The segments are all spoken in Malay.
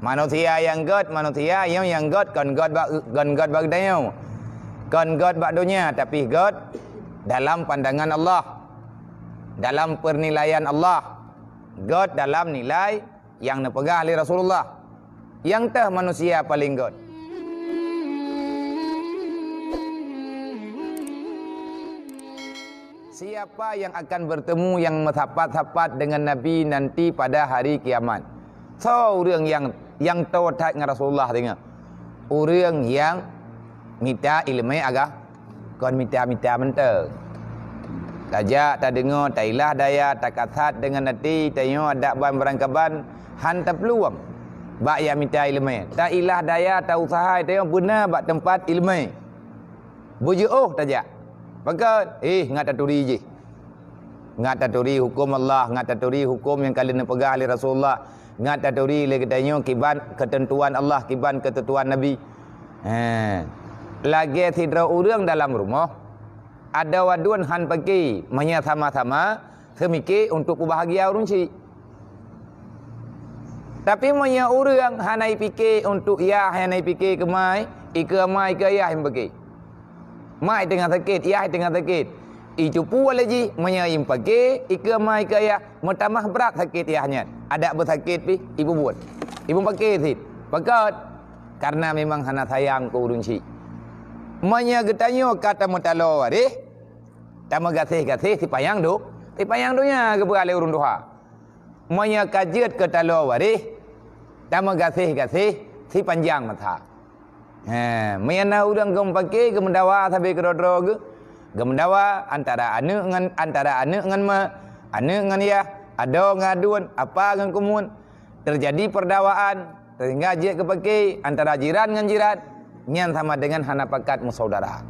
Manusia yang God, manusia yang God kan God bak dayau. Kan God bak dunia, tapi God dalam pandangan Allah, dalam penilaian Allah. God dalam nilai yang nepegah oleh Rasulullah. Yang tah manusia paling God. Siapa yang akan bertemu yang sahabat-sahabat dengan Nabi nanti pada hari kiamat? So, orang yang tawat dengan Rasulullah dengar. Orang yang minta ilmu agak kon minta mentah. Tajak tak dengar, tak ilah daya, tak kasat dengan nanti, tanya ada barang-barang hantar peluang. Bak yang minta ilmu. Tak ilah daya, tak usaha, tanya benar bak tempat ilmu. Bujuh tajak. Maka ngat taturi je. Ngat taturi hukum Allah, ngat taturi hukum yang kalian pegang oleh Rasulullah. Ngat taturi le katanya kiban ketentuan Allah, kiban ketentuan Nabi. Lagi sidra orang dalam rumah ada wadun han pergi manya sama-sama semikir untuk bahagia orang cik. Tapi manya orang hanai fikir untuk ya hanai fikir ke mai, ika mai ke ya yang pergi. Mai tengah sakit, ya tengah sakit. Itu pun lagi menyayim pakai, ika mai ke ya, mertamah berat sakit yahnya. Ada bersakit pi, ibu buat. Ibu pakai sih. Pakat karena memang hana sayang ke urun si. Manya getanyo kata mutalo deh. Tama gasih si payang do. Si payang donya ke beralih urun doha. Manya kajiat ke talo deh. Tama gasih si panjang mata. Mayana udang gem pakai gemendawa sampai ke rodro ke gemendawa antara anu ngan ma anu ngan ya ada ngaduan apa ngan kumun terjadi perdawaan sehingga je ke pakai antara jiran ngan jiran nyan sama dengan hana pakat musaudara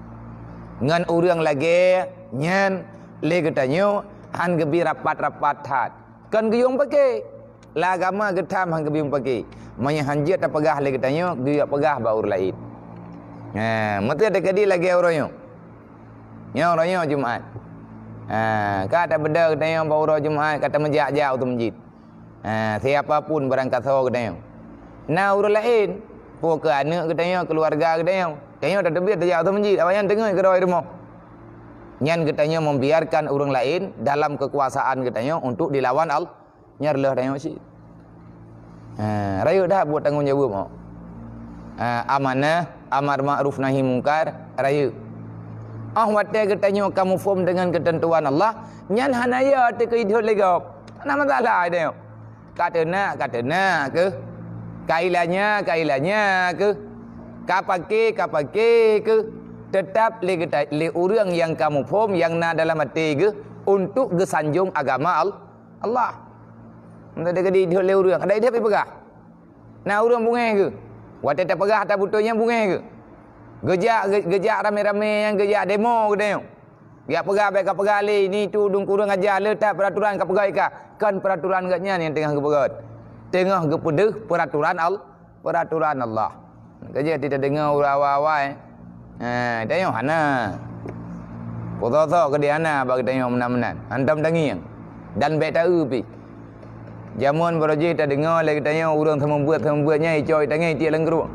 ngan urang lagi nyan le getanyo han gebi rapat hat kan geyong pakai la agama getam han gebi pakai manya hanjit tak pegah lagi getanyo dia pegah baur lain. Mesti ada kedi lagi orangnya. Nya orangnya Jumaat. Kata beda katanya baur Jumaat kata menjak jauh tu masjid. Siapapun berangkat sahur katanya. Nah orang lain, pok ke anak katanya, keluarga katanya. Katanya dah terbit dah jauh tu masjid. Apa yang dengar ke rumah? Nyan katanya membiarkan orang lain dalam kekuasaan katanya untuk dilawan Allah. Nyarlah katanya masjid. Rayu dah buat tanggungjawab. Amanah, amar ma'ruf nahi mungkar, rayu. Wate katanya kamu form dengan ketentuan Allah, nyan hanaya te ke hidup legap. Ana masalah dia. Katana ke kailanya ke kapake ke tetap le orang yang kamu form yang na dalam hati ke untuk gesanjung agama Allah. Entah dia kedi hidup le orang, ada dia pergi pegah. Nah orang bungai ke? Wate tak pegah tak butuhnya bungai ke? Gejak rame-rame yang gejak demo ke dia. Dia pegah baik ka pegah le ni tu dung kurang ajar letak peraturan ka pegah ka. Kan peraturan gatnya ni yang tengah gepegat. Tengah gepedeh peraturan Allah. Gejak tidak dengar awal-awal. Tengok hana. Foto-foto ke dia hana bagi tengok menan-menan. Antam tangi yang dan baik tahu pi. Jamuan beraji tak dengar lagi tanya orang sembuatnya icoi tangi dia lenggeruk.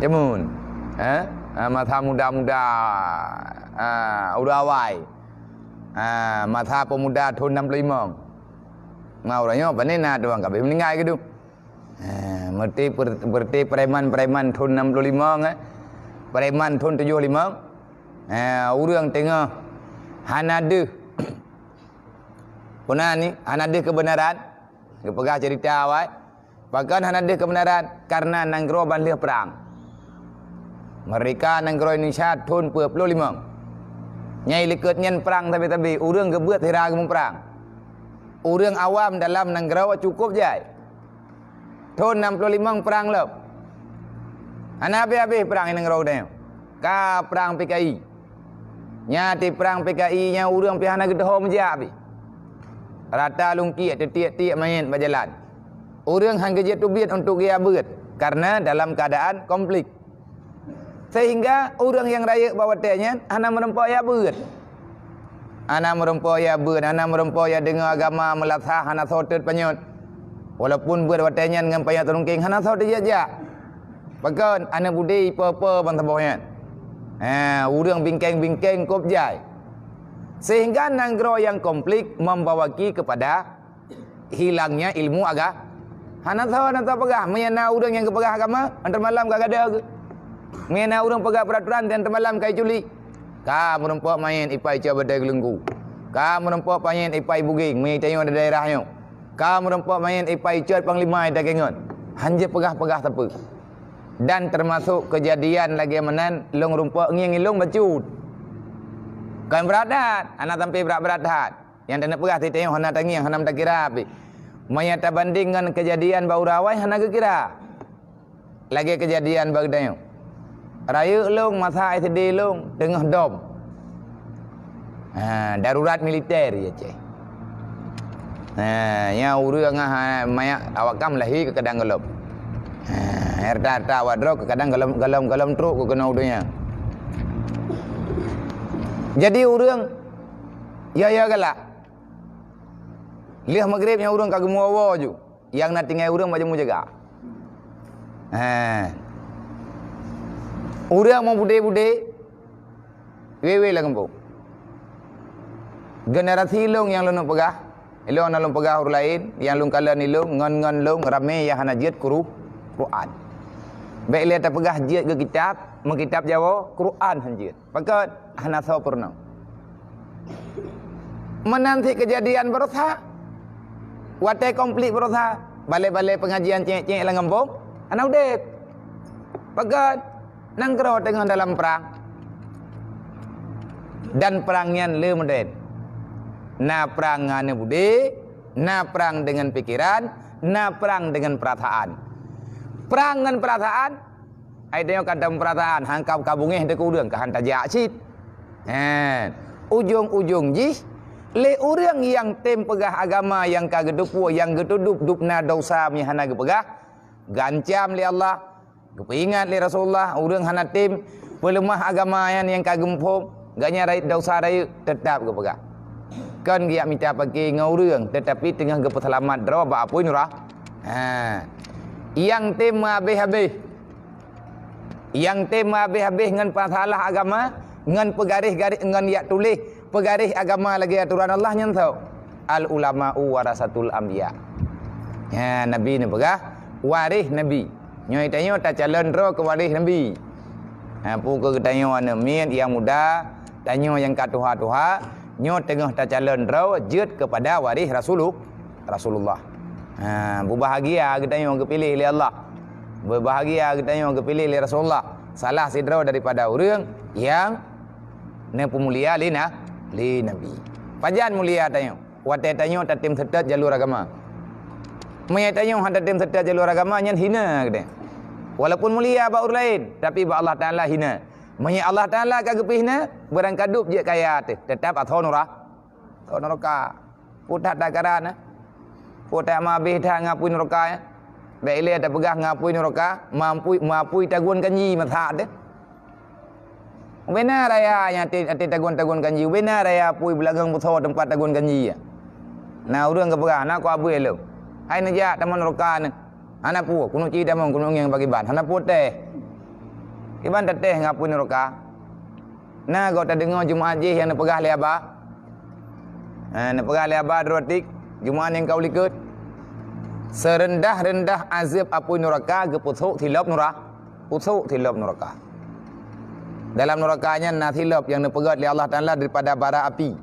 Jamun. Mata muda-muda. Udah awal. Mata pemuda tahun 65. Mau orangnya panena doang kabeh meninggal gitu. Berarti preman tahun 65 preman tahun 75. Orang tengah hanade Puna ni hanadih kebenaran. Kepegah cerita awal. Bahkan hanadih kebenaran karena nanggro bandih perang. Mereka nanggro Indonesia tahun 45. Nyai likut nyen perang tapi urang gebeut hira gemung perang. Urang awam dalam nanggro cukup je. Tahun 65 perang lep. Ana habis perang nanggro dia. Ka perang PKI. Nyati perang PKI nya urang pihana gedeho menjak habis. Rata lungki atau tiap-tiap main berjalan. Orang hang kerja tu biat untuk dia berat karena dalam keadaan konflik. Sehingga orang yang raya bawa tanya, ana merempoh ya berat. Ana merempoh ya berat, ana merempoh ya dengan agama melasah ana sotet penyot. Walaupun buat watanya dengan payah terungking hana tahu dia aja. Pakan anak budi pe bantabohnya. Urang bingkeng-bingkeng kop jai. Sehingga nanggro yang komplit membawaki kepada hilangnya ilmu agama. Hana tahu pegah. Menyana urang yang kepegah agama, antar malam gak ada ke. Menyana urang pegah peraturan dan antar malam kai culi. Ka merempak main ipai coba badai gelenggu. Ka merempak main ipai buging, mai tayo ada daerahnya. Ka merempak main ipai cat panglima dah kengon. Hanja pegah-pegah tepu. Dan termasuk kejadian lagi menan long rumpak ngilong bacut. Kan beradat, anak tampi berat-berat. Yang tak nak pegah titayong hana tangiang hana tak kira api. Maya ta banding dengan kejadian bau rawai hana ke kira. Lagi kejadian bau tayong. Raya long masa SD long tengah dom. Darurat militer ya cik. Yang urang maya awak kam lahi ke kadang gelap. Erta wadro ke kadang galam truk ke kena udunya. Jadi urang ya galak. Lihat maghribnya urang kagak mau ju. Yang nak tinggal urang macam mu jaga. Urang mau bude-bude wewe lah kampung. Generasi long yang lu pegah, ilong nak lu pegah orang lain, yang lu kala ni long ngon long ramai yang hana jid Quran. Baik lihat tak pegah jid ke kitab, mengkitab Jawa Quran hanjid. Pakat hana tahu pernah. Menanti kejadian berusaha, watai komplit berusaha, balik-balik pengajian cek-cek lah kampung, hana udet. Pakat nangkro tengah dalam perang. Dan perangnya lemeden. Na perang ngane budi, na perang dengan pikiran, na perang dengan perasaan. Perang dengan perasaan, ada yang kata perasaan, hangkap kabungnya hendak urang, ke hantar jaksit. Ujung-ujung jih, le urang yang tem pegah agama yang kagedupu, yang getudup dupna dosa mihana gepegah, gancam li Allah, kepingat li Rasulullah, urang hana tem pelemah agama yang kagempom, gaknya raih dosa raih tetap gepegah. Kan dia minta pakai ngaurang, tetapi tengah gepet selamat draw apa pun nurah. Yang tema habis-habis. Yang tema habis-habis dengan masalah agama, dengan pegaris-garis dengan yak tulis pegaris agama lagi aturan Allah nyentau. Al ulama'u warasatul anbiya. Nabi ni pegah waris nabi. Nyoi tanyo tak calon ro ke waris nabi. Pu ke tanyo ana min yang muda, tanyo yang katuha-tuha, nyo tengah tak calon ro jut kepada waris Rasulullah. Berbahagia kita yang kepilih oleh Allah. Berbahagia kita yang kepilih oleh Rasulullah. Salah sidraw daripada orang yang nempu mulia li Nabi. Pajan mulia tanyo. Watai tanyo tatim setat jalur agama. Maya tanyo hantar tim setat jalur agama nyan hina kita. Walaupun mulia ba orang lain, tapi ba Allah Taala hina. Maya Allah Taala kagak hina, berangkadup je kaya tetap atau neraka. Putat dakaran Pota mabih dah ngapui neraka ya. Baik lihat tak pegah ngapui neraka, mampu tagun kanji masak deh. Benar raya yang ati tagun kanji, benar raya pui belakang buto tempat tagun kanji ya. Nah urang ke pegah, nak ku abu elo. Hai naja taman neraka ni. Anak pu, kuno ci damong kuno yang bagi ban. Anak pu teh. Iban teh ngapui neraka. Nah kau tak dengar Jumaat je yang nak pegah le aba. Nak pegah le aba rotik. Jumaat yang kau likut serendah-rendah azab apui neraka geputuk tilap neraka. Dalam nerakanya nathilap yang dipegat oleh Allah Taala daripada bara api.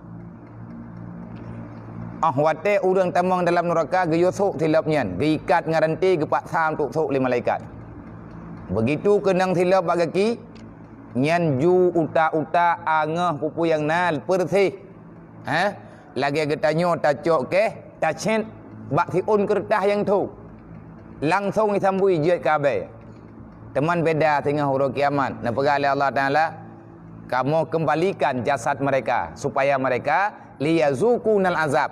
Wate urang tamang dalam neraka geyusuk tilapnya, geikat ngaranti gepak sam tuk-tuk li malaikat. Begitu kenang tilap bagaki nyan ju uta-uta angah pupu yang nal persih. Lagi getanyo tacok ke tacen bak tiun kertas yang tu langsung disambui jid kabe. Teman beda tengah huruf kiamat. Nak pegang oleh Allah Taala, kamu kembalikan jasad mereka supaya mereka liyazukunal azab,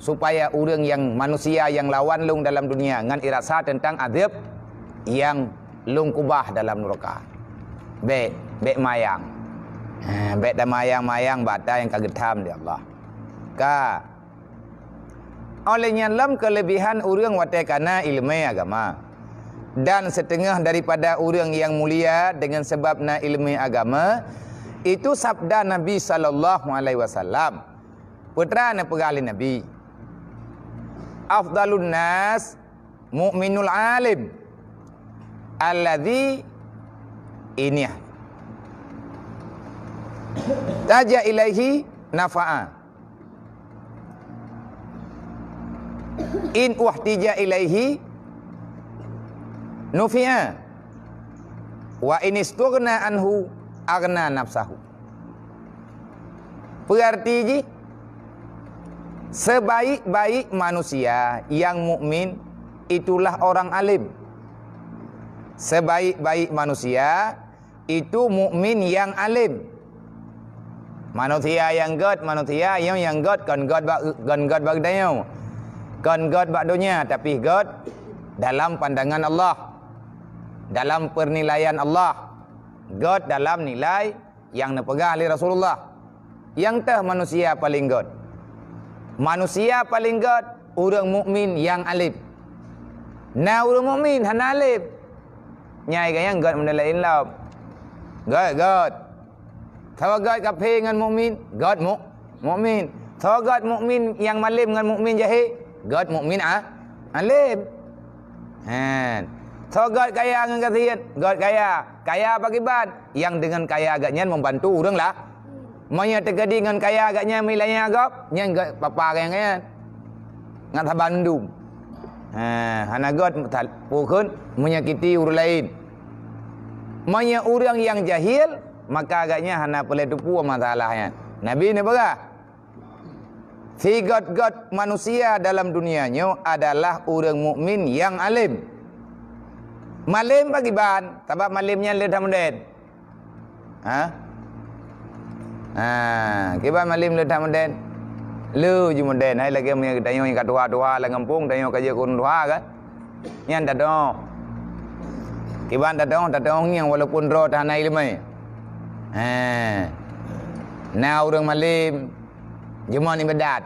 supaya orang yang manusia yang lawan lung dalam dunia ngan irasa tentang azab yang lung kubah dalam neraka. Bek mayang. Bek dah mayang bata yang kagetam dia Allah. Ka olehnya lam kelebihan orang watekana ilmu agama. Dan setengah daripada orang yang mulia dengan sebabna ilmu agama itu sabda Nabi sallallahu alaihi wasallam. Putrana pegali Nabi. Afdalun nas mu'minul alim alladhi ini taja ilaihi nafa'a in uhtija ilaihi nufi'a wa in istughna anhu aghna nafsahu. Berarti ji sebaik-baik manusia yang mukmin itulah orang alim. Sebaik-baik manusia itu mukmin yang alim. Manusia yang god, manusia yang god kon god bag dayo. Kon god bag dunia, tapi god dalam pandangan Allah. Dalam penilaian Allah. God dalam nilai yang dipegang oleh Rasulullah. Yang tah manusia paling god. Manusia paling god orang mukmin yang alim. Nah orang mukmin hana alim. Nyai kan yang god menelain laum. God. Tahu god kape dengan mukmin, god mukmin. Tahu god mukmin yang malim dengan mukmin jahil, god mukmin alim. Tahu god kaya dengan kasihan, god kaya. Kaya bagi ban yang dengan kaya agaknya membantu orang lah. Maya terjadi dengan kaya agaknya milanya agak, yang papa yang kaya. Ngan Bandung. Hana god pukun menyakiti orang lain. Maya orang yang jahil maka agaknya hana boleh tupu masalahnya. Nabi ni berah. Si god manusia dalam dunianya adalah orang mukmin yang alim. Malim bagi ban, sebab malimnya le tamaden. Kiban malim le tamaden. Lu ju moden hai lagi punya kita yang kat tua la kampung tanya kerja kun tua kan. Yang dadong. Kiban dadong yang walaupun ro tanah ilmu. Nah orang malim jemaah ni bedat.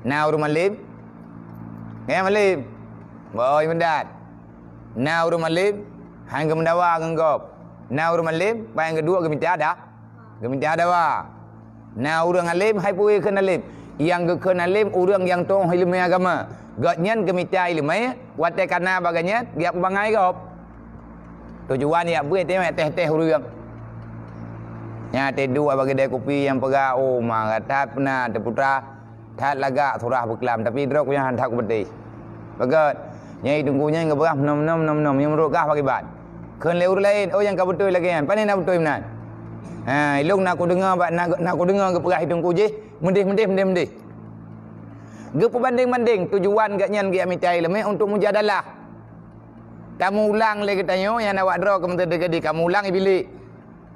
Nah orang malim. Ya malim. Boy bedat. Nah orang malim hang mendawa ngengop. Nah orang malim yang kedua geminta ada. Geminta ada wa. Nah orang alim hai pui kena alim. Yang kena alim orang yang tong ilmu agama. Gatnyan geminta ilmu wate kana baganya dia bangai gop. Tujuan ya buat teh orang. Ya tedu bagi dia kopi yang pega mah tat pernah terputra tat laga surah berkelam tapi drok punya hantar ku beti. Bagat nyai tunggunya enggak berah nom yang merukah bagi bat. Keun leur lain yang kau betul lagi kan. Pandai nak betul menan. Ilung nak aku dengar nak aku dengar ke perah hidung ku je mendih. Ge perbanding-banding tujuan gak nyan ge mitai leme untuk mujadalah. Kamu ulang lagi tanya yang nak wadro kementerian degadi kamu ulang bilik.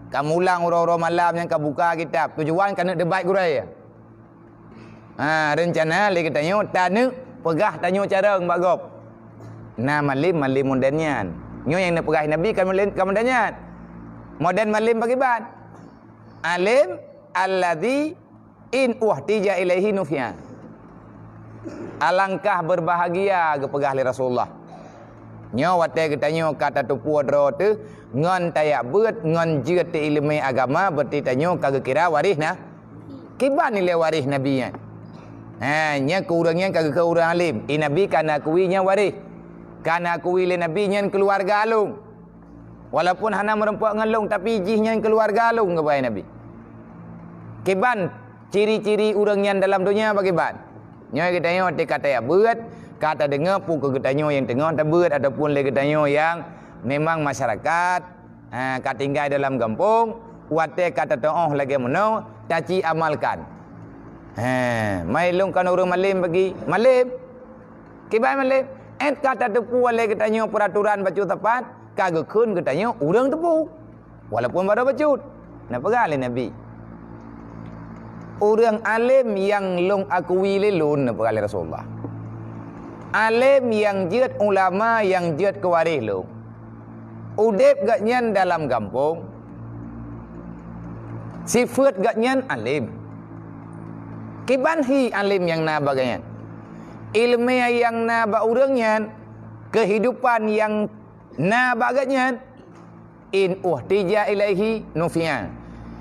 Kamu ulang uro-uro malam yang kau buka kitab. Tujuan kena debat gurai. Rencana lagi tanya tanu pegah tanya cara mbak gop. Nah malim modernnya. Nyo yang nak pegah Nabi kan modernnya. Modern malim bagi ban. Alim alladhi in uhtija ilaihi nufi'a. Alangkah berbahagia ke pegah li Rasulullah. Nyo wate kita nyo kata tupu dro tu ngon tayak beut ngon jeut te ilmu agama berarti tanyo kagak kira waris nah. Kiban nilai waris Nabi nya. Nya kurangnya kagak ke orang alim. Nabi kana kuwinya waris. Kana kuwi le Nabi nya keluarga alung. Walaupun hana merempuak ngalung tapi jihnya keluarga alung ke bae Nabi. Kiban ciri-ciri orang yang dalam dunia bagaimana? Nya kita nyo te kata ya beut, kata dengar pun ke kita nyo yang tengah tak beut ataupun le kita nyo yang memang masyarakat tinggal dalam kampung, wate kata toh lagi meno, taci amalkan. Mai long kan orang malim bagi malim. Kiban malim, kata tepu le kita nyo peraturan baca tepat, kagak keun kita nyo urang tepu. Walaupun baru bacut. Nah pegali Nabi. Orang alim yang long akui lelun pegali Rasulullah. Alim yang jeut ulama yang jeut kewaris long. Udep gak nyan dalam kampung. Sifat gak nyan alim. Kiban hi alim yang na bagaian. ilmu yang na baurangnya, kehidupan yang na bagatnya, in uhtija ilaihi nufian.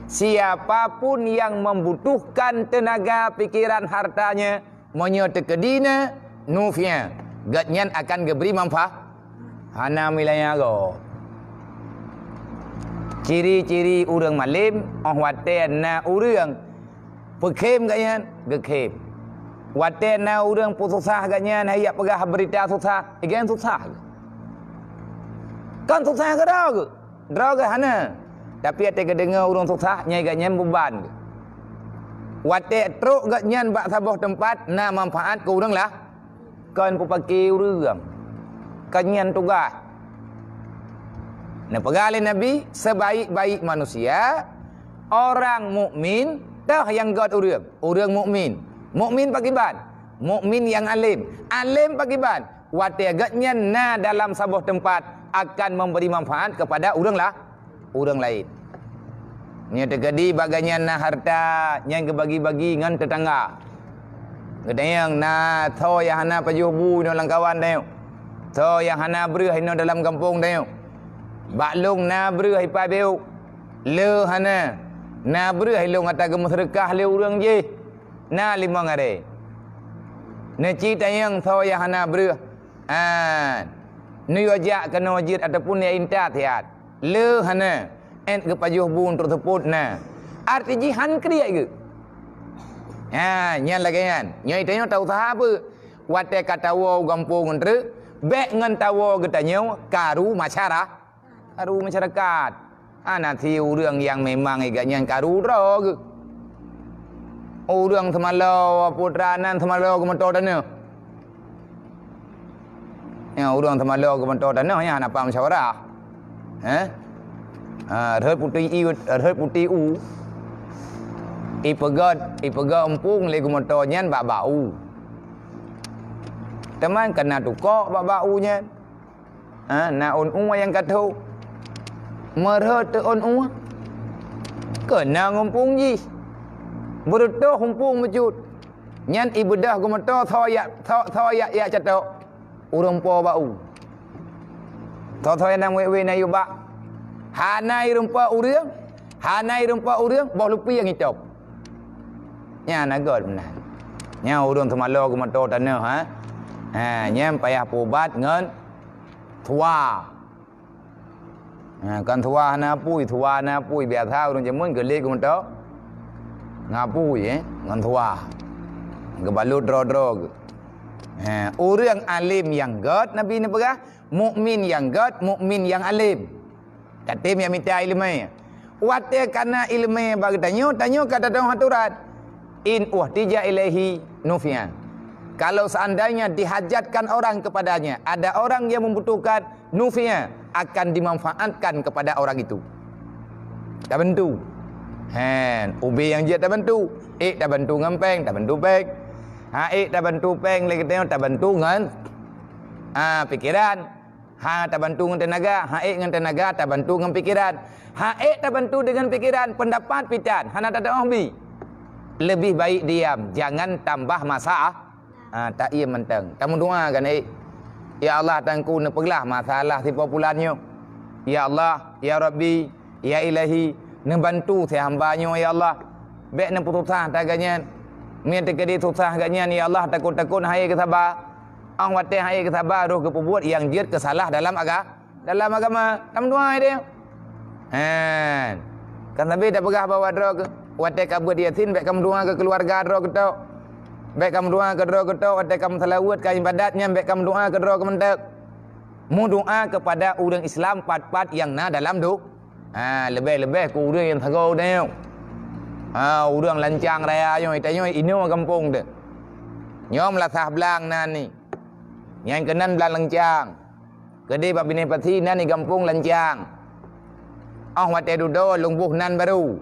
Siapapun yang membutuhkan tenaga, pikiran, hartanya, menyetekedina nufian, gatnya akan diberi manfaat. Hana milanya go. Ciri-ciri orang malim, waten na orang pekem gatnya, gekem. Waten na orang putusah gatnya, hayat pegah berita susah, igen susah. Kan susah ke dah ke? Dah ke hana? Tapi ada kedengar orang susah, nyai gatnya beban. Waten teruk gatnya bak sabuh tempat, na manfaat ke orang lah. Kan pakai orang. Kanyan tugas. Nah, pegalin Nabi, sebaik-baik manusia, orang mukmin dah yang god orang mukmin. Mukmin pakiban, mukmin yang alim, alim pakiban. Watiagatnya na dalam sebuah tempat akan memberi manfaat kepada orang lain. Nya terjadi baganya na harta yang kebagi-bagi dengan tetangga. Gedayang na tho yang hana pajuh bu no lang kawan dayo. Tho yang hana berah no dalam kampung dayo. Baklung na berah ipai beu. Le hana na berah ilung atas gemus rekah le urang je. Na lima ngare. Ne cita yang tho yang hana berah. Ni wajak kena wajid ataupun ya intat hiat. Le hana en ke pajuh bun tersebut na. Arti jihan kriak ke? Nyan lagi kan. Nyai tanya tahu sah apa? Wate kata wo gampung entre bek ngan tawo getanya karu masyarakat. Nanti orang yang memang agaknya karu ro ke. Orang semalau putranan semalau ke mentor tanah. Ya orang semalau ke mentor tanah ya nak paham musyawarah. Rhoi putih u. Ipegat empung legu motornya bau. Teman kena tukok baunya. Na on yang kata merah te on kena ngumpung ji. Berutuh humpung mejut. Nyan ibadah gu motor thoyak ya catok. Urang po bau. Thoyak nang wewe na yubak. Hanai rumpa urang. Hanai rumpa urang boh lupi yang hitop. Nya nagot benar. Nya urang temalo ke motor tanah nya payah pubat ngan tua. Kan tua na pui biasa urang jemun gele ke motor. Ngapui ngan tua. Gebalut dro-dro. Urang alim yang god Nabi ni pegah, mukmin yang god, mukmin yang alim. Katim yang minta ilmu. Wate kana ilmu bagi tanya kata dong haturat. In uhtija ilaihi nufian. Kalau seandainya dihajatkan orang kepadanya, ada orang yang membutuhkan nufian, akan dimanfaatkan kepada orang itu. Tak bantu. Ubi yang dia tak bantu. Tak bantu ngempeng, tak bantu peng. Tak bantu peng lagi tengok tak bantu ngan pikiran. Tak bantu dengan tenaga. Dengan tenaga tak bantu dengan pikiran. Tak bantu dengan pikiran, pendapat pitan. Hana tak ada hobi. Lebih baik diam, jangan tambah masalah. Tak ia mentang. Kamu doa kan ya Allah tangku ne peglah masalah si popularnya. Ya Allah, ya Rabbi, ya Ilahi, ne bantu saya hamba-Nya ya Allah. Bek ne putusah taganya. Mien terjadi susah agaknya ya Allah, takut-takut hai ke sabar. Wate hai ke sabar roh ke perbuat yang dia kesalah dalam agama. Kamu doa dia. Kan Nabi dah pegah bawa roh ke wate kabut yasin baik kamu doa ke keluarga dro ketok. Baik kamu doa ke dro ketok, wate kamu salawat ke ibadatnya, baik kamu doa ke dro ke mentek. Mu doa kepada orang Islam pat-pat yang na dalam doa. Lebih-lebih ku orang yang thagau dia. Orang lancang raya yo itanya ino kampung tu. Nyom lah sah belang nan ni. Yang kenan belang lancang. Gede bab bini pati nan ni kampung lancang. Wate dudo lungbuh nan baru.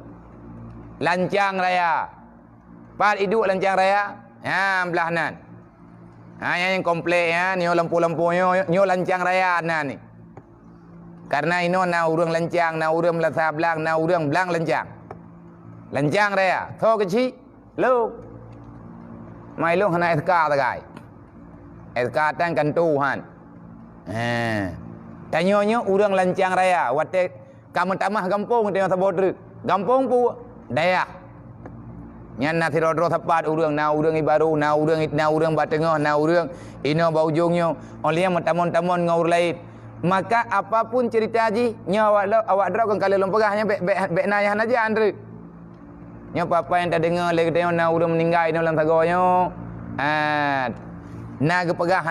Lancang raya. Pat iduk lancang raya. Belah nan. Yang komplek nyo lampu-lampu nyo lancang raya nan ni. Karena ino na urang lancang, na urang melasa belang, na urang belang lancang. Lancang raya. Tho kecil. Lu. Mai lu hana iska tagai. Sekarang kan Tuhan. Tanya orang lancang raya. Wate kamu tamah kampung tengok sabodru. Kampung pu daya. Nyan na tirodro tepat urang na urang ibaru na urang batengah na urang ino baujungnya oleh metamon-tamon ngaur lain. Maka apapun cerita haji nya awak drau kan kalau lempegahnya bek nayah aja andre. Nya apa yang tak dengar lagi tengok na urang meninggal ino dalam tagonya. Na gepegah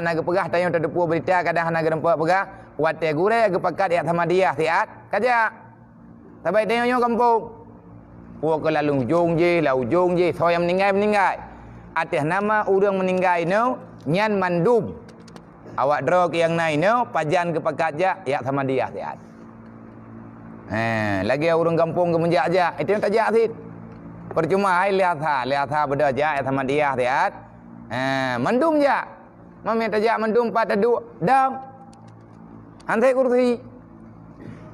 tanya tak depu berita kadang na gerempak pegah wate gure gepakat ya Ahmadiyah tiat kaja. Sampai tengoknya kampung. Puak lalu ujung je, so yang meninggal. Atas nama orang meninggal no, nyan mandum. Awak drog yang naik no, pajan ke pakatja, ya sama dia tiat. Lagi orang kampung ke menjak aja, itu yang tak jak sih. Percuma hai lihat ha beda aja, ya sama dia tiat. Mandum ja, mami tak jak mandum pada dua, dam. Hantai kursi,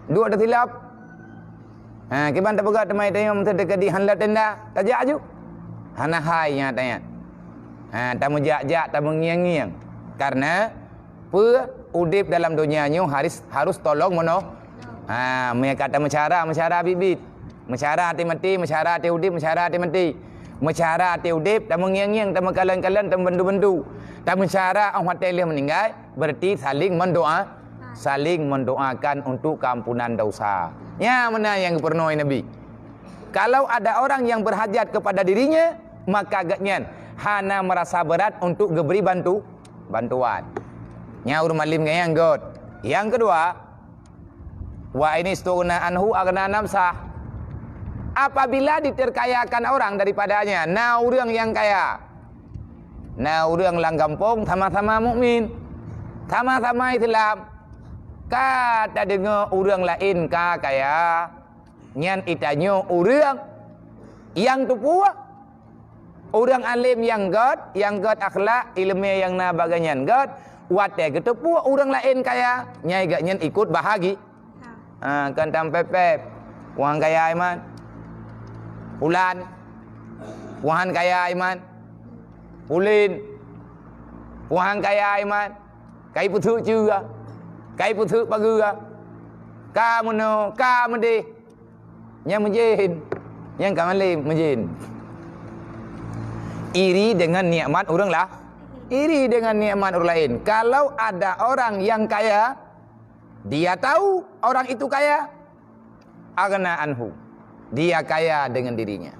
dua dah silap. Kiban tak pegat temai tayong terdekat di hanlat tenda tajak ju. Hana hai nya tanya. Tak menjak-jak, tak mengiang-iang. Karena udip dalam dunia nyu harus tolong mono. Mereka kata mecara bibit. Mecara hati mati, mecara hati udip, mecara hati mati. Mecara hati udip, tak mengiang-iang, tak mengkalan-kalan, tak membantu-bantu. Tak mecara orang hati meninggal, berarti saling mendoakan untuk keampunan dosa. Ya mana yang pernah Nabi. Kalau ada orang yang berhajat kepada dirinya, maka agaknya hana merasa berat untuk beri bantuan. Nya urmalim yang god. Yang kedua, wa ini stuna anhu agna namsah. Apabila diterkayakan orang daripadanya, na urang yang kaya. Na urang lang kampung sama-sama mukmin. Sama-sama Islam. Kata dengar orang lain kaya nyan itanyo orang yang tu puak orang alim yang god akhlak ilmu yang na baganyan god wate gitu puak orang lain kaya nyai gak nyan ikut bahagi kan tampepep wang kaya iman pulan wahan kaya iman pulin wahan kaya iman kai putu juga kai putu bagua kamu no kamu deh yang menjin yang kamu menjin iri dengan nikmat orang lah iri dengan nikmat orang lain. Kalau ada orang yang kaya dia tahu orang itu kaya agna anhu dia kaya dengan dirinya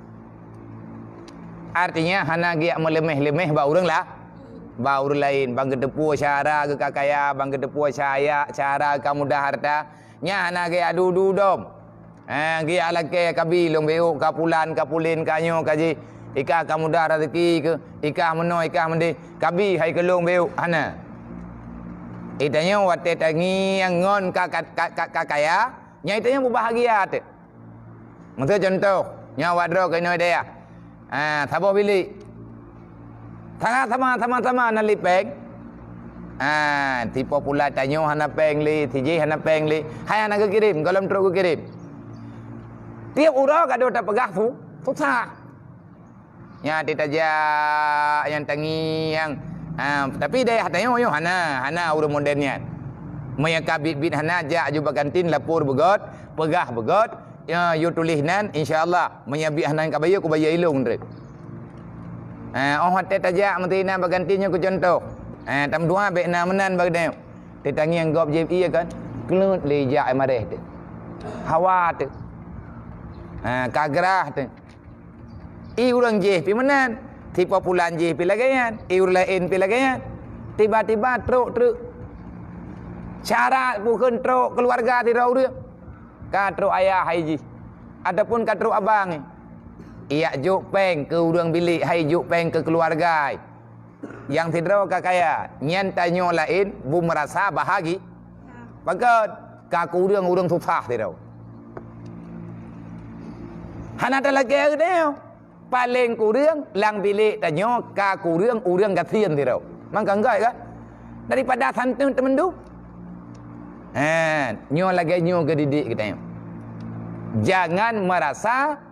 artinya hana dia melemeh-lemeh ba orang lah baur lain bang gedepu cara ke kakaya bang gedepu saya cara kamu dah harta nya na ge adu dom ge alake kabilong beu kapulan kapulin kanyo kaji ika kamu dah rezeki ke ika meno ika mende kabi hai kelong beu ana itanya wate tangi ngon kakaya nya itanya berbahagia te mesti contoh nya wadro ke no dia sabo bilik sama nalipeng tipe pula tanyo hana peng li tiji hana peng li hai hana kirim golom tro kirim tiap ura kado tak pegah tu susah nya ditaja yang tangi yang tapi daya tanyo yo hana ura modernnya maya kabit hana ja juba kantin lapor begot pegah begot ya you tulisnan insyaallah maya bi hana kabayo ku bayar ilung dre hotel tajak mentina bagantinya ku contoh tam dua be na menan bagdeu tetangi yang gop JPI kan kelut lejak mareh tu hawa tu kagrah tu i urang JPI menan ti populan JPI lagayan i ur lain pi lagayan tiba-tiba truk cara bukan truk keluarga ti rau dia ka truk ayah haji ataupun ka truk abang ni ia juk peng ke urang bilik hai juk peng ke keluarga yang tidro kakaya nyen tanyo lain bu merasa bahagi pakat ka urang susah tidro hana ta lagi deu paling urang lang bilik tanyo ka urang gatien tidro mang kanggai kan daripada santun temendu nyo lagi nyo ke didik kita jangan merasa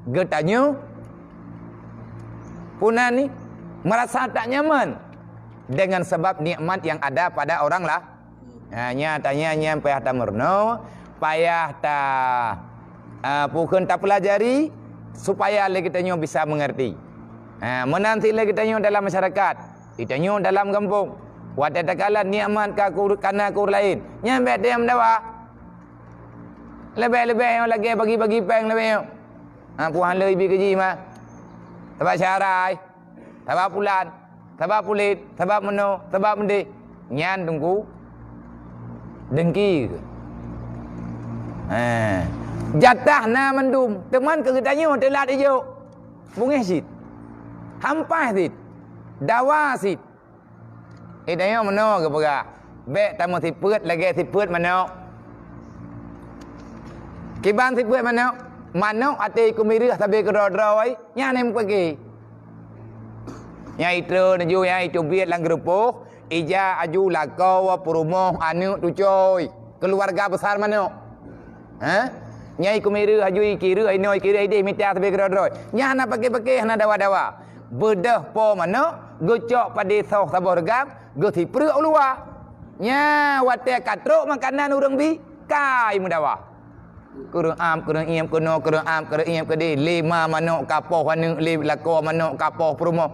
getanyo punani merasa tak nyaman dengan sebab nikmat yang ada pada orang lah. Nya tanya payah ta merno, payah ta pukun ta pelajari supaya kita nyo bisa mengerti. Menanti kita nyo dalam masyarakat, kita nyo dalam kampung. Wata takala nikmat ka kana kur lain. Nyambe dia mendawa. Lebih-lebih yang lagi bagi-bagi peng lebih. Puan lebih keji mah. Sebab syarai, sebab pulan, sebab pulit, sebab meno, sebab mendi. Nyan tunggu dengki. Jatah na mendum. Teman ke tanya telat ijo. Bungih sit. Hampas sit. Dawa sit. Tanya meno ke pega. Bek tamu siput lagi siput meno. Kiban siput meno. Mano ate kumirih tabe kedodroi. Nya nem pergi. Nya itu naju yang itu biat lang grupo. Ija aju lakau perumoh anu tu coy. Keluarga besar mano. Nyai kumiru hajui kiru ainoi kiru ide minta tabe kedodroi. Nya na pakai-pakai na dawa-dawa. Bedah po mano gocok pada soh sabor gam gosi perut luar. Nya wate katrok makanan urang bi kai mudawa. Kurang am kurang iam kuno kurang am kurang iam kedi lima manok kapoh anu li lako manok kapoh perumoh.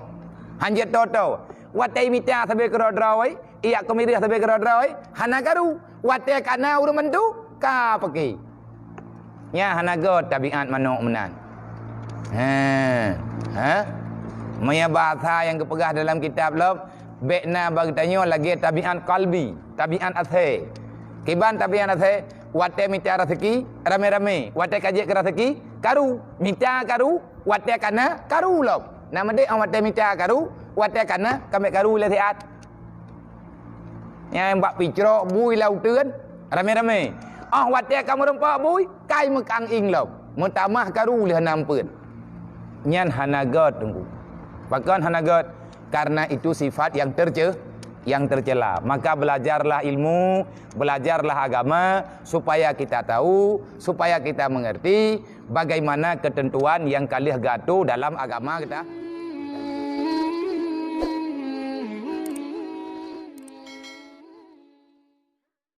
Hanjat toto. Wate minta tabe kedodroi, iya kumiru tabe kedodroi, hana garu. Wate kana urang mendu ka pakai. Nya hanago tabiat manok menan. Maya bahasa yang kepegah dalam kitab lom bekna bagi tanya lagi tabiat qalbi, tabiat athe. Kiban tabiat athe, wate minta rezeki rame-rame, wate kajek ke rezeki karu, minta karu, wate kana karu lom. Nama dia wate minta karu, wate kana kami karu le sehat. Yang bak picro bui lau tuan rame-rame. Wate kamu rempak bui, kai mekang ing lom. Mentamah karu le nampun. Nyan hanagot tunggu. Bahkan hanagot karena itu sifat yang tercela. Maka belajarlah ilmu, belajarlah agama supaya kita tahu, supaya kita mengerti bagaimana ketentuan yang kalih gatu dalam agama kita.